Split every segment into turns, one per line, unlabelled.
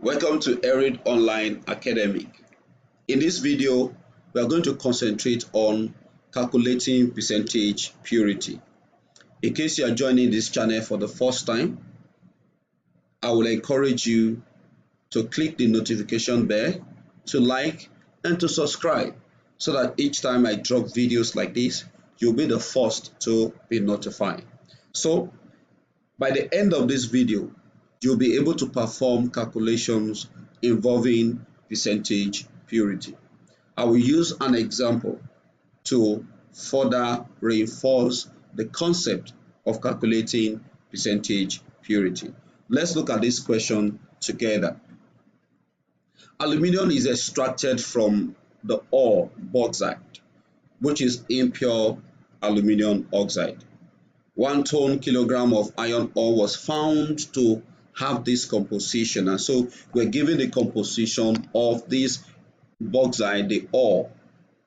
Welcome to Erid Online Academic. In this video, we are going to concentrate on calculating percentage purity. In case you are joining this channel for the first time, I will encourage you to click the notification bell, to like and to subscribe so that each time I drop videos like this, you'll be the first to be notified. So, by the end of this video, you'll be able to perform calculations involving percentage purity. I will use an example to further reinforce the concept of calculating percentage purity. Let's look at this question together. Aluminium is extracted from the ore bauxite, which is impure aluminium oxide. 1 ton kilogram of iron ore was found to have this composition, and so we're given the composition of this bauxite, the ore.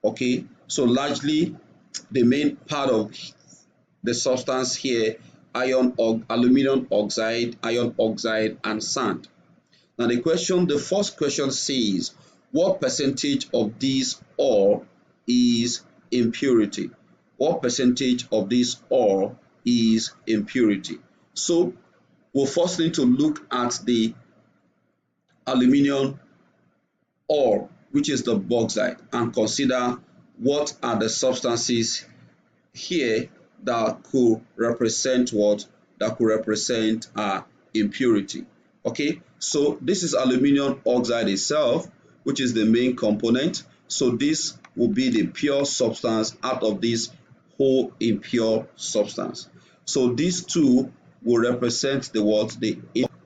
Okay, so largely the main part of the substance here, aluminium oxide, iron oxide and sand. Now the first question says, what percentage of this ore is impurity? What percentage of this ore is impurity? So we'll first need to look at the aluminium ore, which is the bauxite, and consider what are the substances here that could represent what? That could represent impurity. Okay, so this is aluminium oxide itself, which is the main component. So this will be the pure substance out of this whole impure substance. So these two will represent the what? The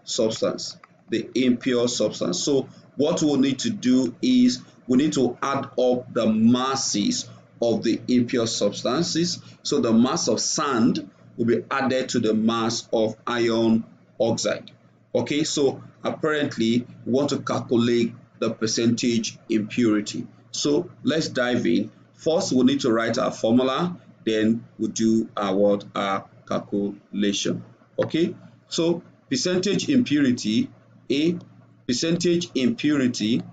substance, the impure substance. So what we'll need to do is we need to add up the masses of the impure substances. So the mass of sand will be added to the mass of iron oxide. Okay, so apparently we want to calculate the percentage impurity. So let's dive in. First, we'll need to write our formula, then we'll do our calculation. Okay, so percentage impurity, percentage impurity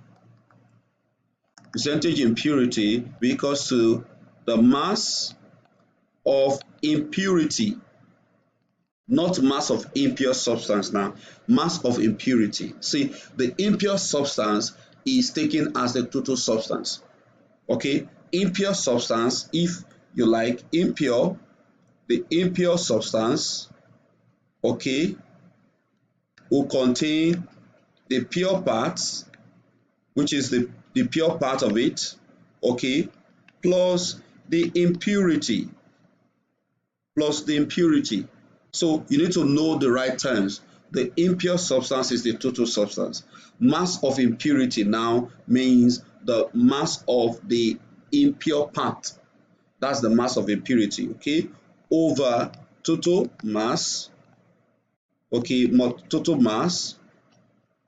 equals to the mass of impurity, not mass of impure substance. Now mass of impurity, see, the impure substance is taken as the total substance. Okay, impure substance, if you like, impure, the impure substance, okay, will contain the pure parts, which is the pure part of it, okay, plus the impurity, So you need to know the right terms. The impure substance is the total substance. Mass of impurity now means the mass of the impure part. That's the mass of impurity, okay, over total mass, okay, total mass,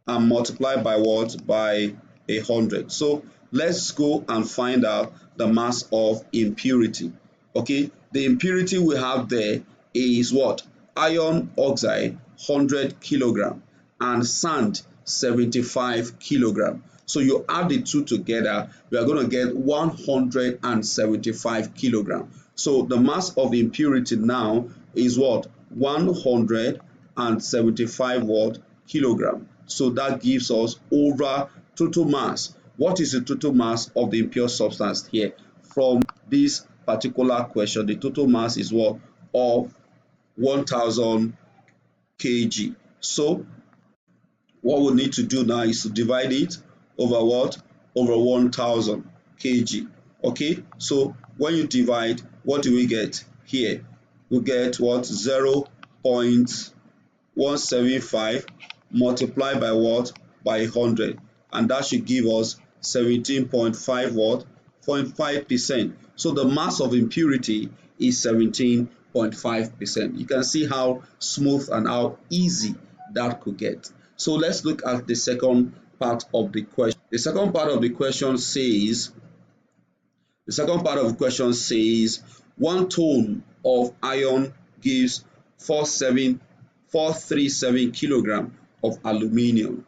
and multiply by what? By 100. So let's go and find out the mass of impurity. Okay, the impurity we have there is what? Iron oxide 100 kilogram and sand 75 kilogram. So you add the two together, we are going to get 175 kilogram. So the mass of impurity now is what? 175 what? Kilogram. So that gives us over total mass. What is the total mass of the impure substance here? From this particular question, the total mass is what? Of 1000 kg. So what we need to do now is to divide it over what? Over 1000 kg. Okay, so when you divide, what do we get here? We get what? 0.175 multiplied by what? By 100, and that should give us 17.5 what? 0.5%. So the mass of impurity is 17.5%. You can see how smooth and how easy that could get. So let's look at the second part of the question. The second part of the question says 1 ton of iron gives 437 kilogram of aluminium.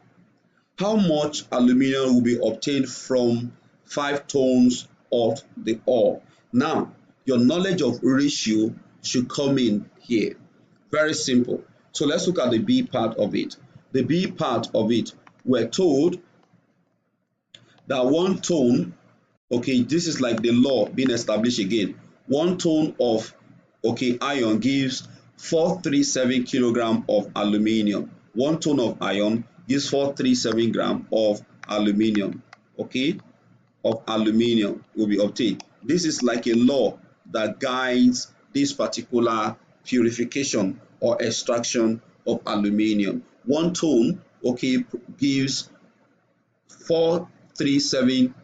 how much aluminum will be obtained from 5 tons of the ore? Now, your knowledge of ratio should come in here. Very simple. So let's look at the B part of it. The B part of it, we're told that 1 ton, okay, this is like the law being established again. 1 ton of, okay, iron gives 437 kilogram of aluminium. 1 ton of iron gives 437 gram of aluminium, okay, of aluminium will be obtained. This is like a law that guides this particular purification or extraction of aluminium. 1 ton, okay, gives 437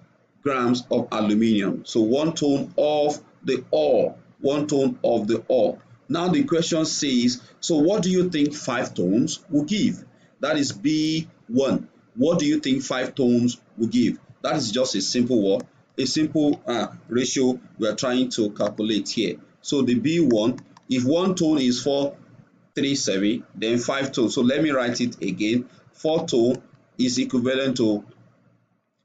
grams of aluminium. So 1 ton of the ore, 1 ton of the ore. Now the question says, so what do you think 5 tons will give? That is B1. What do you think 5 tons will give? That is just a simple what? A simple ratio we are trying to calculate here. So the B1, if 1 ton is 437, then 5 tons. So let me write it again. 4 ton is equivalent to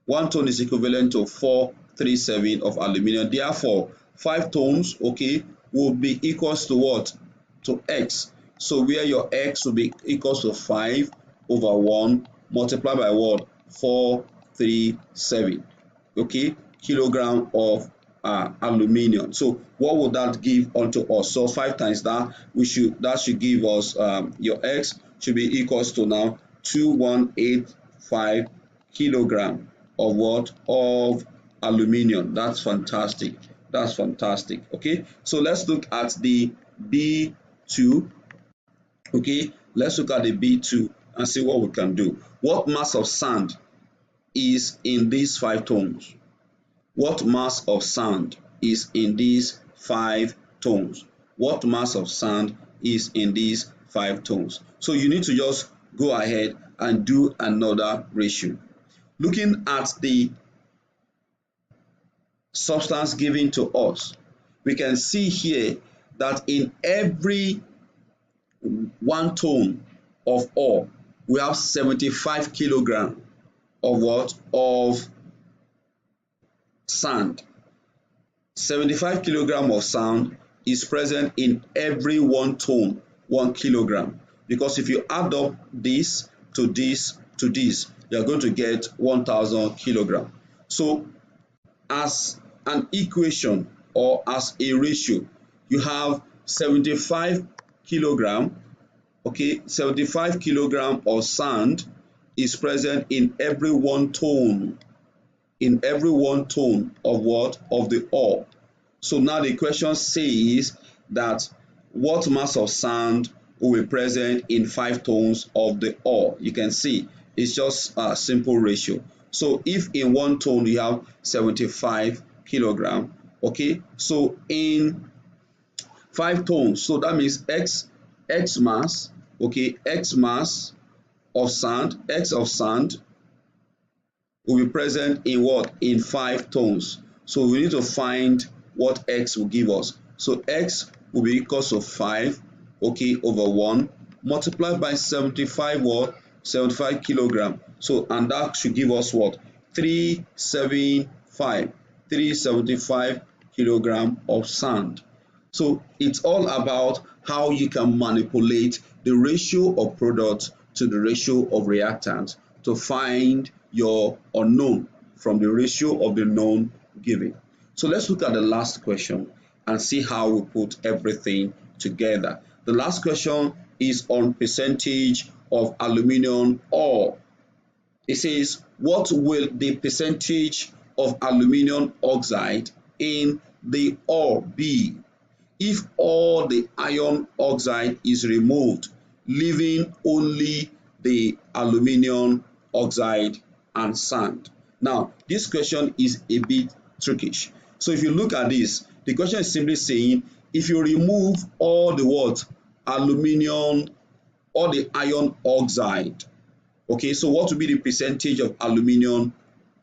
1 ton is equivalent to 437 of aluminium. Therefore, 5 tons, okay, will be equals to what? To X. So where your X will be equals to 5 over 1 multiplied by what? 437, okay, kilogram of aluminium. So what would that give unto us? So 5 times that, that should give us your X should be equals to now 2185 kilogram of what? Of aluminium. That's fantastic. That's fantastic. Okay, so let's look at the B2. Okay, let's look at the B2 and see what we can do. What mass of sand is in these 5 tons? What mass of sand is in these 5 tons? What mass of sand is in these 5 tons? So you need to just go ahead and do another ratio. Looking at the substance given to us, we can see here that in every 1 ton of ore, we have 75 kilogram of what? Of sand. 75 kilogram of sand is present in every 1 ton, 1 kilogram. Because if you add up this to this to this, you are going to get 1000 kilogram. So as an equation or as a ratio, you have 75 kilogram, okay, 75 kilogram of sand is present in every 1 ton, in every 1 ton of what? Of the ore. So now the question says that what mass of sand will be present in 5 tons of the ore? You can see it's just a simple ratio. So if in 1 ton you have 75 kilogram, okay, so in 5 tons, so that means X mass, okay, X mass of sand, X of sand will be present in what? In 5 tons. So we need to find what X will give us. So X will be equal to 5, okay, over 1 multiplied by 75 what? 75 kilogram. So and that should give us what? 375 kilogram of sand. So it's all about how you can manipulate the ratio of product to the ratio of reactant to find your unknown from the ratio of the known given. So let's look at the last question and see how we put everything together. The last question is on percentage of aluminum ore. It says, what will the percentage of aluminum oxide in the ore be if all the iron oxide is removed, leaving only the aluminum oxide and sand? Now, this question is a bit trickish. So if you look at this, the question is simply saying, if you remove all the what? Aluminum, all the iron oxide, okay, so what will be the percentage of aluminum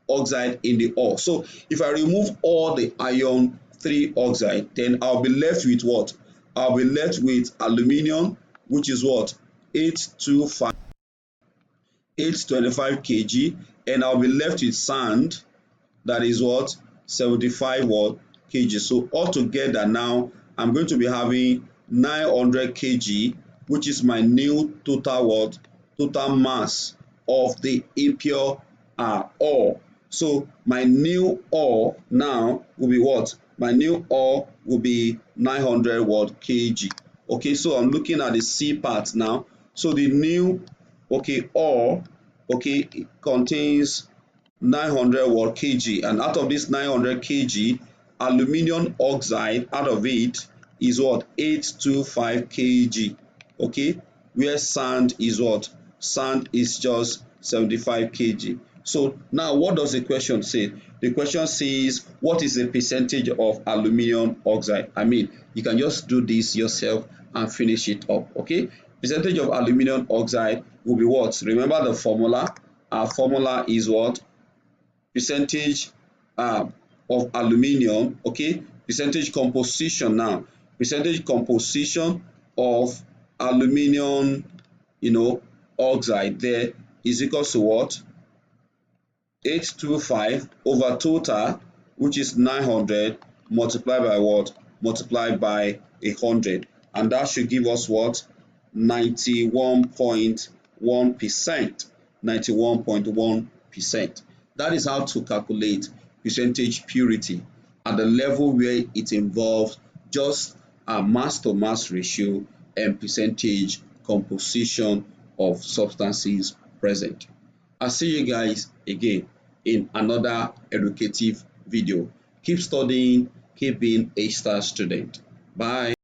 oxide in the ore? So if I remove all the iron 3 oxide, then I'll be left with what? I'll be left with aluminum, which is what? 825 825 kg, and I'll be left with sand that is what 75 what kg. So altogether now I'm going to be having 900 kg, which is my new total what total mass of the impure ore. So my new ore now will be what? My new ore will be 900 what kg. Okay, so I'm looking at the C part now. So the new ore contains 900 watt kg, and out of this 900 kg, aluminium oxide out of it is what 825 kg. Okay, where sand is what sand is just 75 kg. So now what does the question say? The question says what is the percentage of aluminium oxide? I mean, you can just do this yourself and finish it up. Okay, percentage of aluminium oxide will be what? Remember the formula. Our formula is what? Percentage of aluminium, okay, percentage composition now, percentage composition of aluminium, oxide there is equals to what? 825 over total, which is 900, multiplied by what? Multiplied by 100, and that should give us what? 91.1%. 91.1%. That is how to calculate percentage purity at the level where it involves just a mass to mass ratio and percentage composition of substances present. I'll see you guys again in another educative video. Keep studying, keep being a star student. Bye.